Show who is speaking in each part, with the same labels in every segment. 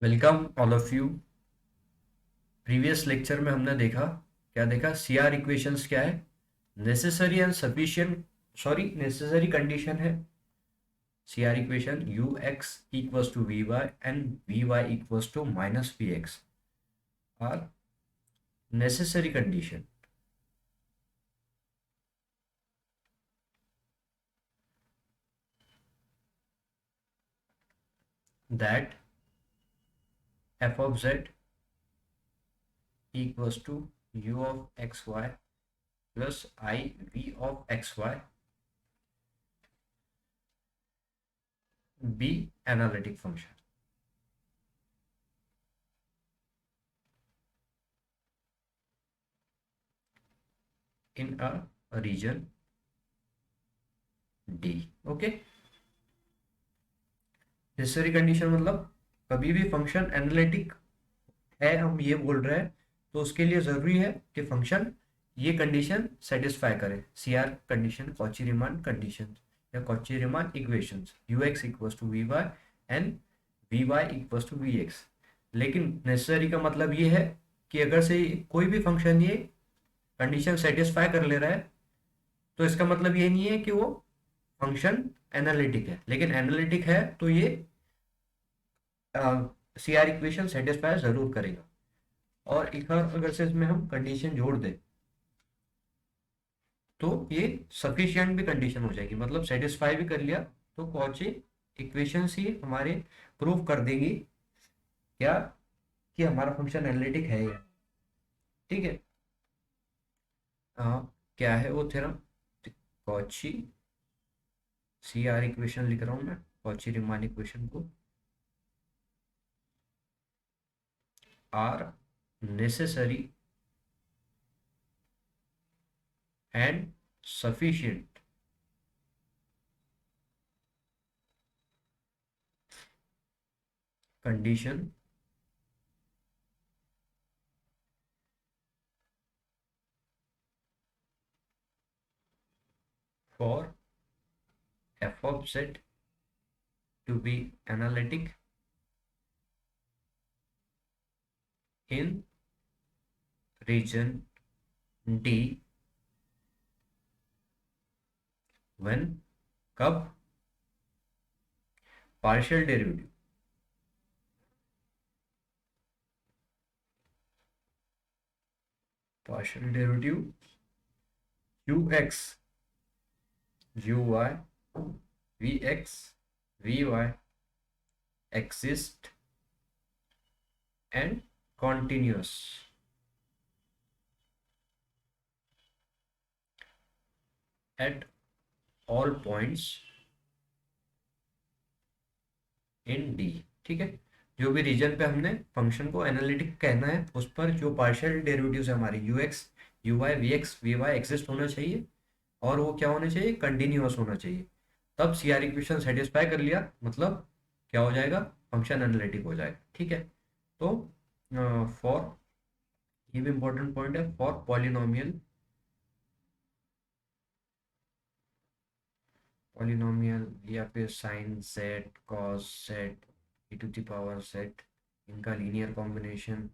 Speaker 1: Welcome all of you. Previous lecture में हमने देखा, क्या देखा? सीआर इक्वेशंस क्या है? Necessary and sufficient, sorry necessary condition है CR equation u x equals to v y and v y equals to minus v x are necessary condition that f of z equals to u of x y plus i v of x y be analytic function in a region D. Okay, necessary condition मतलब कभी भी function analytic है, हम ये बोल रहे हैं, तो उसके लिए जरूरी है कि फंक्शन ये कंडीशन सेटिस्फाई करे। CR condition, Cauchy Riemann condition या Cauchy Riemann equations, u x equals to v y and v y equals to v x. लेकिन नेसेसरी का मतलब ये है कि अगर से कोई भी फंक्शन ये कंडीशन सेटिस्फाई कर ले रहा है, तो इसका मतलब ये नहीं है कि वो फंक्शन एनालिटिक है। लेकिन एनालिटिक है तो ये सीआर इक्वेशन सेटिस्फाई जरूर करेगा। और एक और अगर से इसमें हम कंडीशन जोड़ दें तो ये सफिशिएंट भी कंडीशन हो जाएगी, मतलब सेटिस्फाई भी कर लिया तो कौची इक्वेशंस ही हमारे प्रूव कर देंगी क्या कि हमारा फंक्शन एनालिटिक है या। ठीक है। क्या है वो theorem? Cauchy C R equation लिख रहा हूं मैं, कौची रीमान इक्वेशन को are necessary and sufficient condition for f of z to be analytic in region D when, कब? Partial derivative partial derivative ux uy vx vy exist and continuous at all points in D। ठीक है, जो भी reason पे हमने function को analytic कहना है उस पर जो पार्शियल डेरिवेटिव्स है हमारे u x u y v x v y exist होना चाहिए, और वो क्या होना चाहिए? कंटिन्यूअस होना चाहिए। तब सी आर इक्वेशन सेटिस्फाई कर लिया, मतलब क्या हो जाएगा? फंक्शन एनालिटिक हो जाएगा। ठीक है। तो फॉर, ये भी इंपॉर्टेंट पॉइंट है, फॉर पॉलिनोमियल, पॉलिनोमियल या फिर sine z cos z e to the power z, इनका linear combination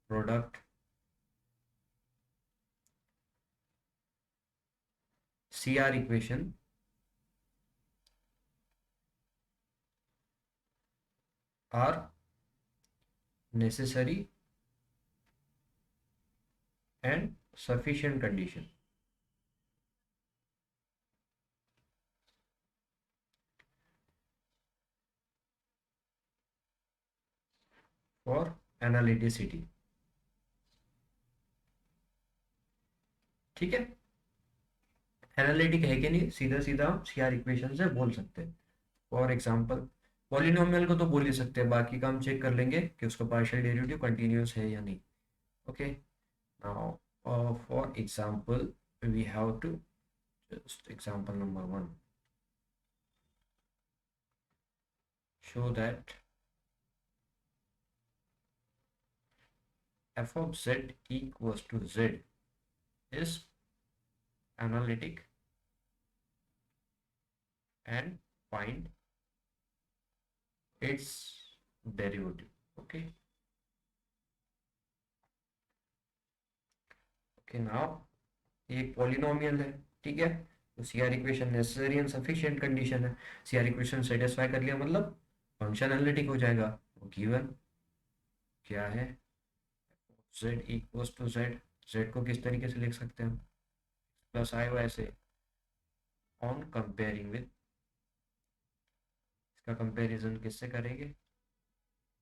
Speaker 1: product C R equation are necessary and sufficient condition for analyticity. ठीक है, एनालिटिक है कि नहीं सीधा सीधा हम सी आर इक्वेशन से बोल सकते हैं। फॉर एग्जांपल पॉलिनोमियल को तो बोल ही सकते हैं, बाकी का हम चेक कर लेंगे कि उसका पार्शियल डेरिवेटिव कंटिन्यूअस है या नहीं। Okay, now for example we have to just example number one, show that f of z equals to z is analytic and find its derivative। Okay okay now ये एक polynomial है, ठीक है। तो CR equation necessary and sufficient condition है। CR equation satisfy कर लिया मतलब फंक्शन एनालिटिक हो जाएगा। वो गिवन क्या है, z equals to z। z को किस तरीके से लिख सकते हैं हम, प्लस आई वाई से ऑन कंपेयरिंग विद, इसका कंपैरिजन किससे करेंगे,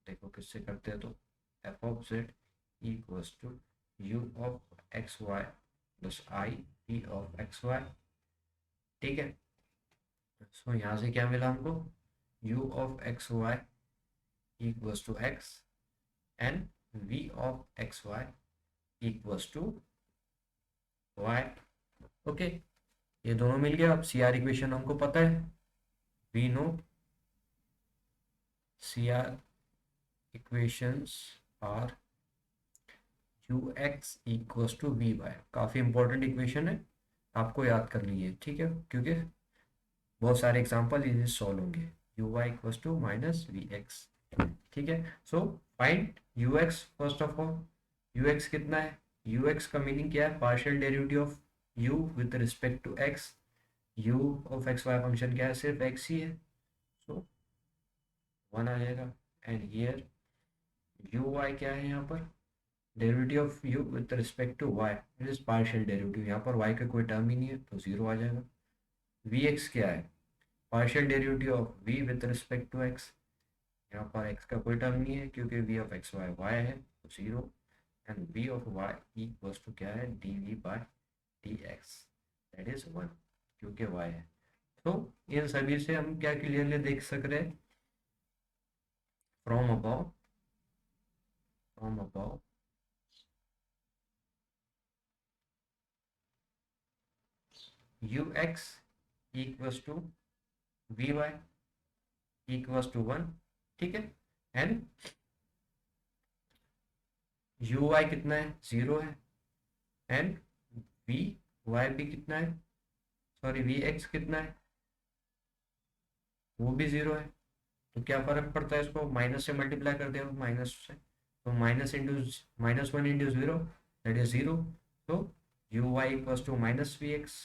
Speaker 1: देखो किससे करते हैं, तो f of z equals to u of x y plus i v of x y, ठीक है। सो यहाँ से क्या मिला हमको, u of x y equals to x and v of x y equals to y. Okay, ये दोनों मिल गया। अब सी आर इक्वेशन हमको पता है, we know C R equations are u x equals to v y. काफ़ी इंपॉर्टेंट इक्वेशन है, आपको याद करनी है, ठीक है, क्योंकि बहुत सारे एग्जांपल इसे सॉल्व होंगे। U y equals to minus v x, ठीक है। So find u x first of all. U x कितना है, यू एक्स का मीनिंग क्या है, partial derivative of u with respect to x. U of x y function क्या है, सिर्फ एक्स ही है, सो वन आ जाएगा। एंड हियर यू वाई क्या है, यहाँ पर derivative of u with respect to y, it is partial derivative, यहाँ पर वाई का कोई टर्म ही नहीं है तो जीरो आ जाएगा। वी एक्स क्या है, partial derivative of v with respect to x, यहाँ पर x का कोई टर्म नहीं है क्योंकि v of x y y है तो zero. And v of y equals to क्या है, d v by d x, that is one, क्योंकि y है। तो इन सभी से हम क्या क्लियरली देख सक रहे हैं, from above u x equals to v y equals to one, ठीक है। एंड यू वाई कितना है, जीरो है। एंड वी वाई भी कितना है, सॉरी वी एक्स कितना है, वो भी जीरो है। तो क्या फर्क पड़ता है, इसको माइनस से मल्टीप्लाई कर दिया माइनस से, तो minus into minus one into zero that is zero. तो u y equals to minus v x,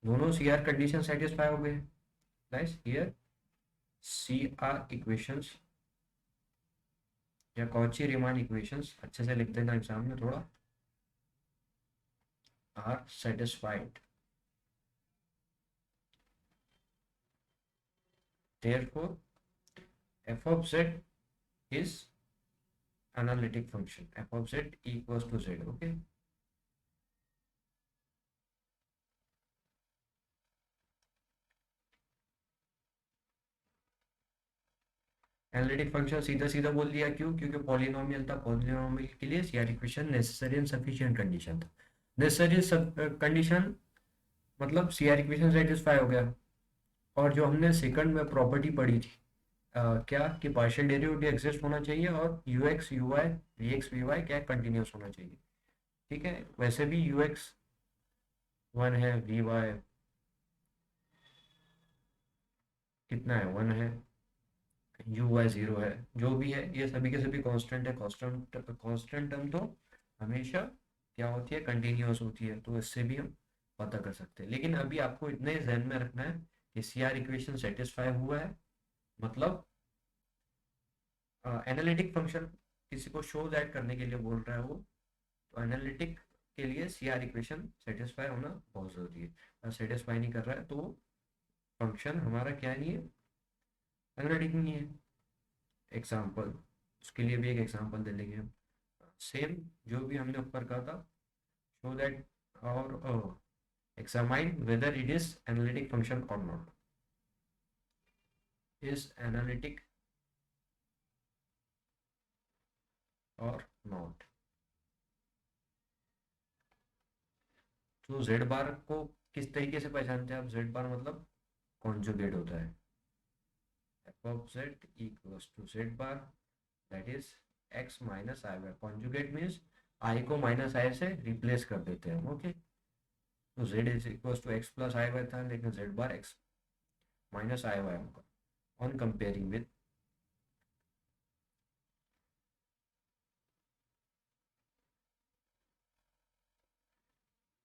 Speaker 1: दोनों सी आर कंडीशन सेटिस्फाई हो गए। Guys here C R equations या कॉची रीमान इक्वेशंस, अच्छे से लिख देना एग्जाम में थोड़ा, are satisfied, therefore f of z is analytic function, f of z equals to z, okay। Analytic function सीधा सीधा बोल दिया, क्यों, क्योंकि पॉलिनोमियल था, पॉलिनोमियल के लिए CR equation necessary and sufficient condition था। नेसेसरी कंडीशन मतलब सीआर इक्वेशन सेटिस्फाई हो गया। और जो हमने सेकंड में प्रॉपर्टी पढ़ी थी, क्या कि पार्शियल डेरिवेटिव एग्जिस्ट होना चाहिए और u x u y v x v y क्या कंटिन्यूस होना चाहिए, ठीक है। वैसे भी यू एक्स वन है, वी वाई कितना है, वन है, यू वाई जीरो है, जो भी है ये सभी के सभी कांस्टेंट है। कांस्टेंट टर्म तो हमेशा क्या होती है, कंटिन्यूस होती है, तो इससे भी हम पता कर सकते हैं। लेकिन अभी आपको इतने ध्यान में रखना है कि सी आर इक्वेशन सेटिस्फाई हुआ है, मतलब एनालिटिक फंक्शन किसी को शो दैट करने के लिए बोल रहा है वो, तो एनालिटिक के लिए सी आर इक्वेशन सेटिस्फाई होना बहुत ज़रूरी है। अगर सेटिस्फाई नहीं कर रहा है तो फंक्शन हमारा क्या नहीं है, एनालिटिक नहीं है। एग्जाम्पल, उसके लिए भी एक एग्जाम्पल दे लेंगे हम, सेम जो भी हमने ऊपर कहा था, शो दैट और examine whether it is analytic function or not, is analytic or not। तो z बार को किस तरीके से पहचानते हैं आप, z बार मतलब कॉन्जुगेट होता है, f of z equals to z bar that is x minus i bar. Conjugate means i को माइनस i से रिप्लेस कर देते हैं, ओके। तो z is equals to x plus i bar था, लेकिन z bar x minus i bar होगा। on comparing with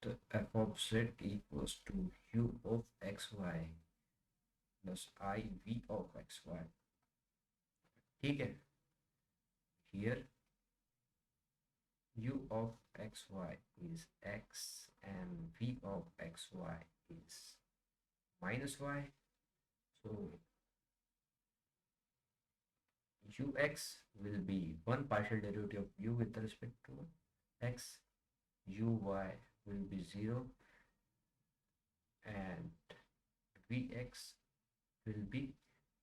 Speaker 1: the f of z equals to u of xy plus I v of xy. ठीक है, here u of xy is x and v of xy is minus y. So ux will be one partial derivative of u with respect to x, uy will be 0, and vx will be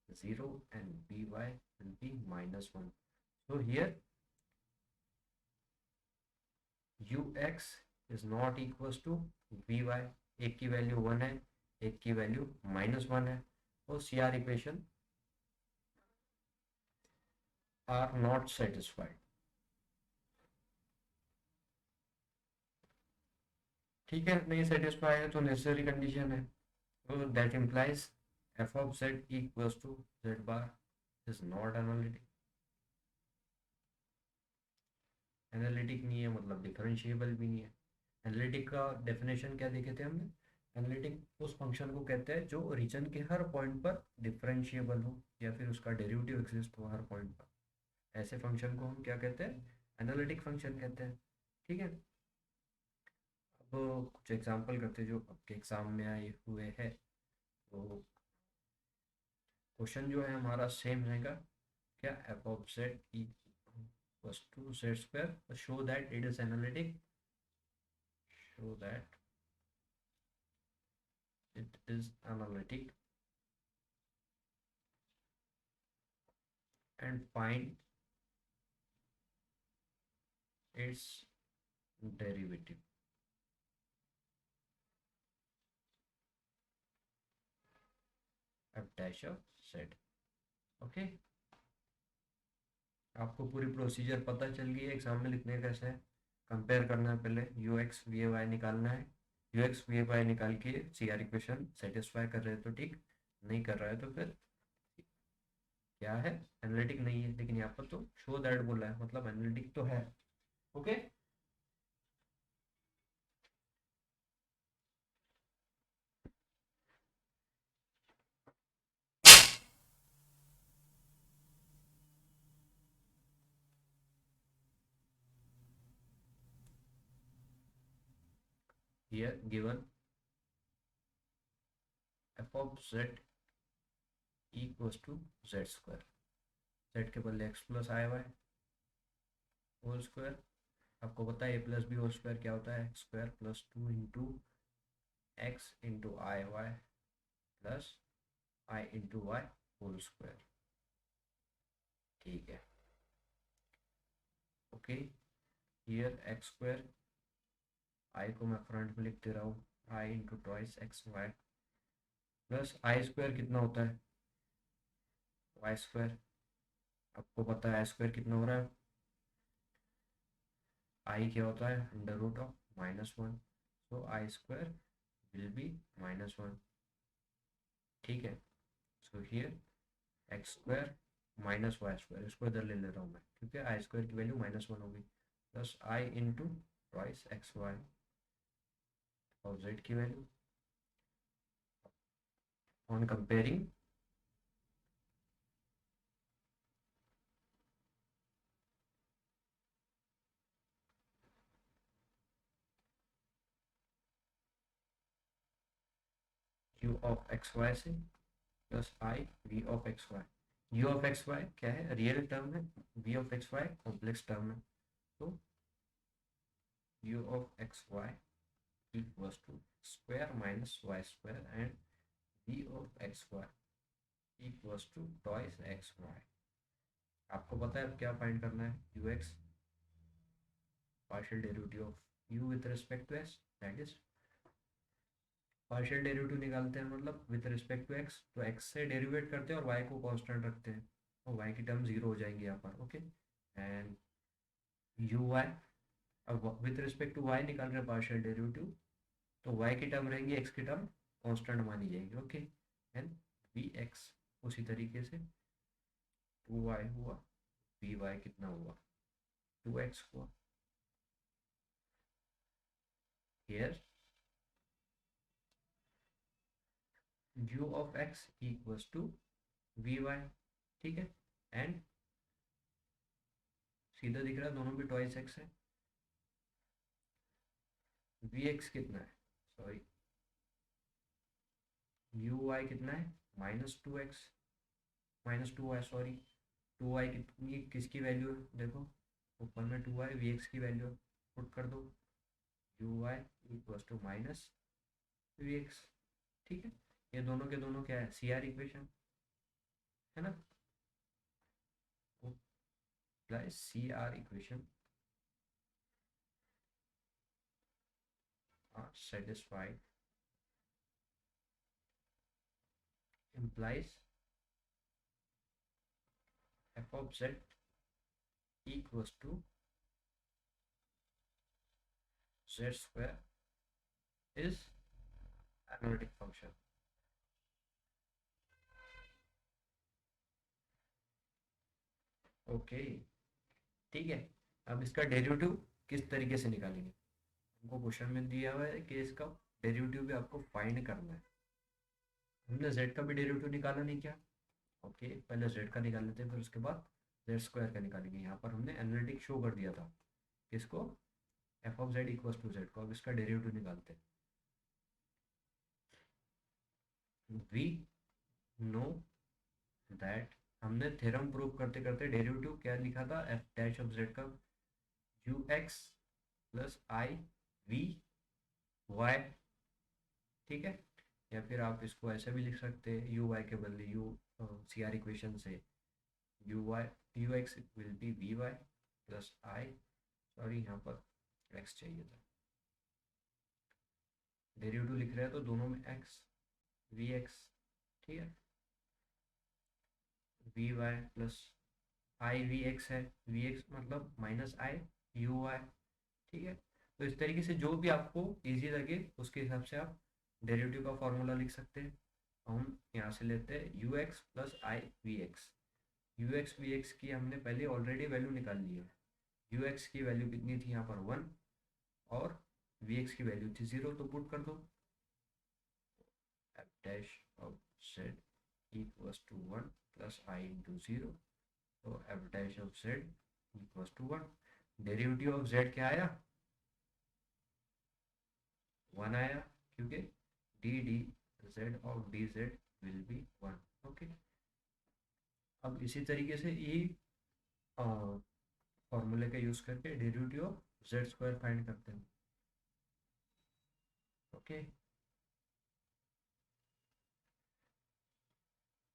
Speaker 1: 0 and vy will be minus 1. So here ux is not equals to vy, एक की value 1 है, एक की value -1 है, और CR equation are not satisfied. ठीक है, नहीं सेटिस्फाई है तो नेसेसरी कंडीशन है, तो that implies f of z equals to z bar is not analytic. Analytic नहीं है मतलब डिफरेंशिएबल भी नहीं है. एनालिटिक का डेफिनेशन क्या देखे थे हमने? एनालिटिक उस फंक्शन को कहते हैं जो रीजन के हर पॉइंट पर डिफरेंशिएबल हो या फिर उसका डेरिवेटिव एग्जिस्ट हो हर पॉइंट पर. ऐसे फंक्शन को हम क्या कहते हैं? एनालिटिक फंक्शन कहते हैं. ठीक है, अब कुछ एग्जांपल करते हैं जो आपके एग्जाम में आए हुए हैं. तो क्वेश्चन जो है हमारा सेम रहेगा, क्या f of z equals to z square, show that it is analytic, show that it is analytic and find its derivative. f dash of z. Okay, आपको पूरी प्रोसीजर पता चल गई है. एग्जाम में लिखने कैसे है, कंपेयर करना है, पहले यू एक्स वी वाई निकालना है. यू एक्स वी वाई निकाल के CR इक्वेशन सेटिस्फाई कर रहे हैं तो ठीक, नहीं कर रहा है तो फिर क्या है? एनालिटिक नहीं है. लेकिन यहाँ पर तो शो दैट बोला है, मतलब एनालिटिक तो है. Okay, here given f of z equals to z square. z के बदले x plus i y whole square. आपको पता है a plus b whole square क्या होता है? X square plus 2 into x into i y plus i into y whole square. ठीक है, okay. Here x square, i को मैं फ्रंट में लिख दे रहा हूँ, i into twice x y plus i square कितना होता है? Y square. आपको पता है आई स्क्वायर कितना हो रहा है? आई क्या होता है? Under root of -1. So i square will be -1. ठीक है, so here x square minus y square, इसको इधर ले ले रहा हूँ मैं क्योंकि आई स्क्वायर की वैल्यू -1 होगी, plus i into twice x y और जेड की value on comparing u of x y से plus i v of x y. u of x y क्या है? रियल टर्म है. v of x y complex term है. तो u of x y equals to square minus y square and v of x y equals to twice x y. आपको पता है अब क्या फाइंड करना है? u x partial derivative of u with respect to x, that is partial derivative निकालते हैं मतलब विद रिस्पेक्ट टू x, तो x से डेरिवेट करते हैं और y को कांस्टेंट रखते हैं और y की टर्म 0 हो जाएंगी यहाँ पर. ओके, एंड uy, अब विद रिस्पेक्ट टू y निकाल रहे हैं पार्शियल डेरिवेटिव, तो y की टर्म रहेंगी, x की टर्म कांस्टेंट मानी जाएगी. ओके, एंड वी एक्स उसी तरीके से 2y हुआ, vy कितना हुआ, 2x हुआ। Here u of x equals to vy, ठीक है। एंड सीधा दिख रहा है दोनों भी ट्वाइस x है। vx कितना है, सॉरी uy कितना है, -2x, -2y सॉरी, 2y कितनी किसकी वैल्यू है, देखो ऊपर में 2y vx की वैल्यू पुट कर दो, uy इक्वल्स टू -vx, ठीक है। ये दोनों के दोनों क्या है, सी आर इक्वेशन है ना, plus C R equation are satisfied implies f of z equals to z square is analytic function। Okay, ठीक है। अब इसका डेरिवेटिव किस तरीके से निकालेंगे, हमको क्वेश्चन में दिया हुआ है कि इसका डेरिवेटिव भी आपको फाइंड करना है। हमने z का भी डेरिवेटिव निकाला नहीं क्या, ओके पहले z का निकाल लेते हैं, फिर उसके बाद z स्क्वायर का निकालेंगे। यहाँ पर हमने एनालिटिक शो कर दिया था किसको, f of z equals to z को। अब इसका डेरिवेटिव निकालते हैं। वी नो दैट, हमने थ्योरम प्रूव करते करते डेरिवेटिव क्या लिखा था, एफ डैश ऑफ जेड का u x plus i v y, ठीक है। या फिर आप इसको ऐसे भी लिख सकते हैं, यू वाई के बदले यू सी आर इक्वेशन से u y u x will be v y plus i, sorry यहाँ पर एक्स चाहिए था, डेरिवेटिव लिख रहे हैं तो दोनों में एक्स वी एक्स, ठीक है, v y plus i v x है, वी एक्स मतलब माइनस आई यू वाई, ठीक है। तो इस तरीके से जो भी आपको इजी लगे उसके हिसाब से आप डेरिवेटिव का फॉर्मूला लिख सकते हैं। हम यहाँ से लेते हैं u x plus i v x, u x v x की हमने पहले ऑलरेडी वैल्यू निकाल ली है। यू एक्स की वैल्यू कितनी थी यहाँ पर 1 और वी एक्स की वैल्यू थी 0, तो पुट कर दो f dash of z equals to 1 plus i into 0, तो f dash of z equals to 1। Derivative of z क्या आया, 1 आया, क्योंकि d d z of d z will be 1, okay. अब इसी तरीके से ये फॉर्मूले का यूज करके derivative of z square find करते हैं, okay.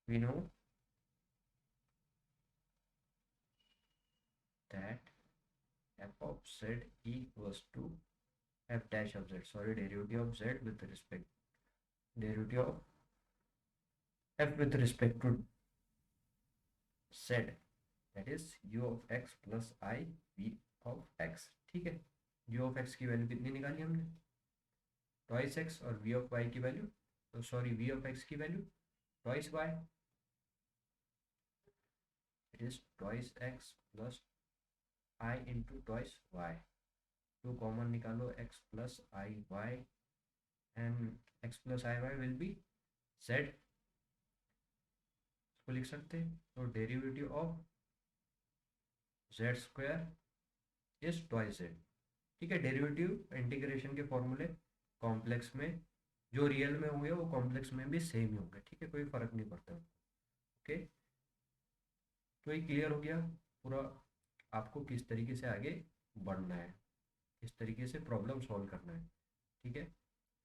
Speaker 1: We know that f of z equals to f dash of z, sorry derivative of z with respect, derivative of f with respect to z, that is u of x plus I v of x, ठीक है। u of x की value कितनी निकाली हमने, twice x, और v of y की value, तो sorry v of x की value twice y, it is twice x plus I into twice y, तो कॉमन निकालो x plus i y and x plus i y will be z, इसको लिख सकते हैं। तो derivative of z square is twice z, ठीक है। Derivative integration के फॉर्मूले कॉम्प्लेक्स में जो रियल में होंगे वो कॉम्प्लेक्स में भी सेम ही होंगे, ठीक है, कोई फर्क नहीं पड़ता, ओके। तो ये क्लियर हो गया पूरा आपको किस तरीके से आगे बढ़ना है, किस तरीके से प्रॉब्लम सॉल्व करना है, ठीक है।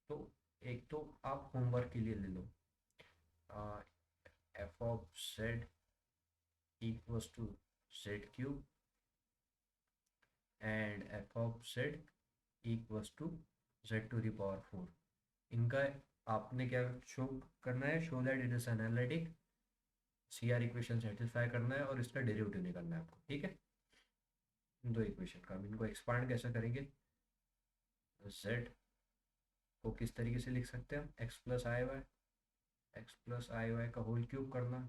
Speaker 1: तो एक तो आप होमवर्क के लिए ले लो, f of z equals to z cube and f of z equals to z to the power 4, इनका आपने क्या शो करना है, show that it is analytic, C R equation satisfy करना है और इसका डेरिवेटिव निकालना है आपको, ठीक है। इन दो इक्वेशन का इनको एक्सपांड कैसे करेंगे, जेड को किस तरीके से लिख सकते हैं हम, x plus i Y, x plus i Y का होल क्यूब करना,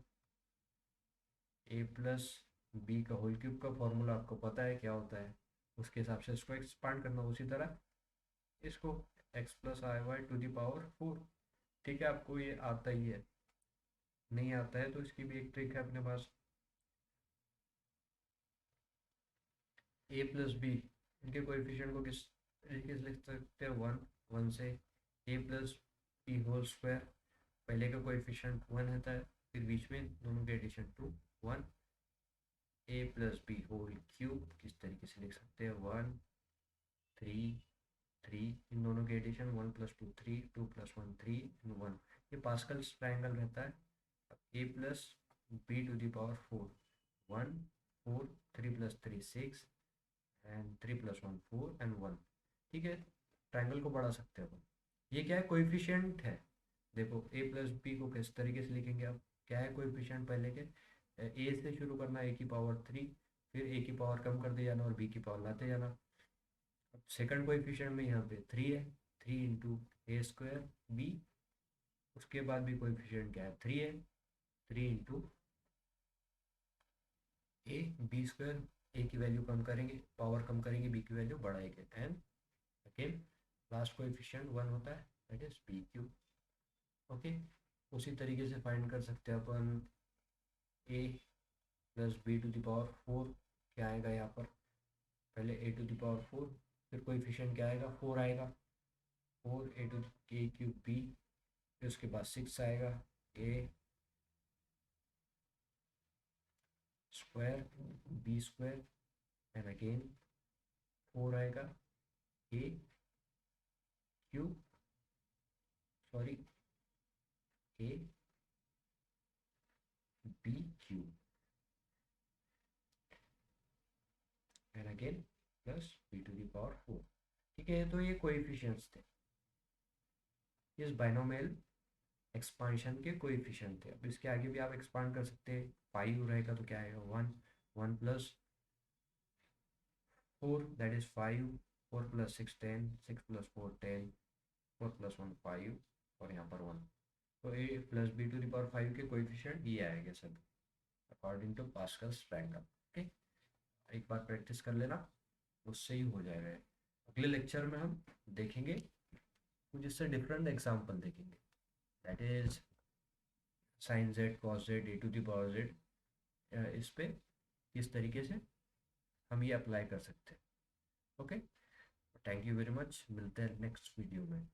Speaker 1: ए प्लस बी का होल क्यूब का फॉर्मूला आपको पता है क्या होता है, उसके हिसाब से इसको एक्सपांड करना, उसी तरह इसको x plus i y to the power 4। ठीक है, आपको ये आता ही है, नहीं आता है तो इसकी भी एक ट्रिक है अपने पास। ए प्लस बी, इनके कोएफिशिएंट को किस तरीके से लिख सकते हैं, वन, वन से ए प्लस बी होल स्क्वायर, पहले का कोएफिशिएंट वन रहता है, फिर बीच में दोनों के addition two, one, a plus b whole cube किस तरीके से लिख सकते हैं, वन, थ्री, थ्री, इन दोनों के addition one plus two three, two plus one three, one, ये पास्कल्स ट्राइंगल रहता है। A plus b to the power four, one, four, three plus three six, and three plus one four and one. ठीक है, triangle को बढ़ा सकते हैं अपन। ये क्या है, कोएफिशिएंट है। देखो ए प्लस बी को किस तरीके से लिखेंगे आप, क्या है कोएफिशिएंट पहले के, ए से शुरू करना, ए की पावर थ्री, फिर ए की पावर कम करते जाना और बी की पावर लाते जाना। अब सेकंड कोएफिशिएंट में यहाँ पे थ्री है, three into a square b, उसके बाद भी कोएफिशिएंट क्या है, थ्री है, three into a b square, a की वैल्यू कम करेंगे, पावर कम करेंगे, बी की वैल्यू बढ़ाएंगे, and again last coefficient one होता है, that is b q. Okay, उसी तरीके से फाइंड कर सकते हैं अपन a plus b to the power four, क्या आएगा यहाँ पर, पहले a to the power four, फिर कोएफिशिएंट क्या आएगा, फोर आएगा, four a to a cube b, फिर उसके बाद सिक्स आएगा, a square b square, and again four आएगा, a cube, sorry, A B cube, and again plus b to the power four. ठीक है, तो ये कोएफिशिएंट्स थे, इस बाइनोमियल एक्सपांशन के कोएफिशिएंट थे। अब इसके आगे भी आप एक्सपांड कर सकते हैं, फाइव रहेगा तो क्या आएगा, one, one plus four that is five, four plus six ten, six plus four ten, four plus one five, और यहाँ पर वन। तो a plus b to the power five के कोएफिशिएंट ये आएंगे सब according to Pascal's triangle. Okay, एक बार प्रैक्टिस कर लेना, उससे ही हो जाएगा। अगले लेक्चर में हम देखेंगे कुछ इससे डिफरेंट एग्जाम्पल देखेंगे, that is sine z cos z a to the power z, इस पे किस तरीके से हम ये अप्लाई कर सकते हैं। Okay, thank you very much, मिलते हैं नेक्स्ट वीडियो में।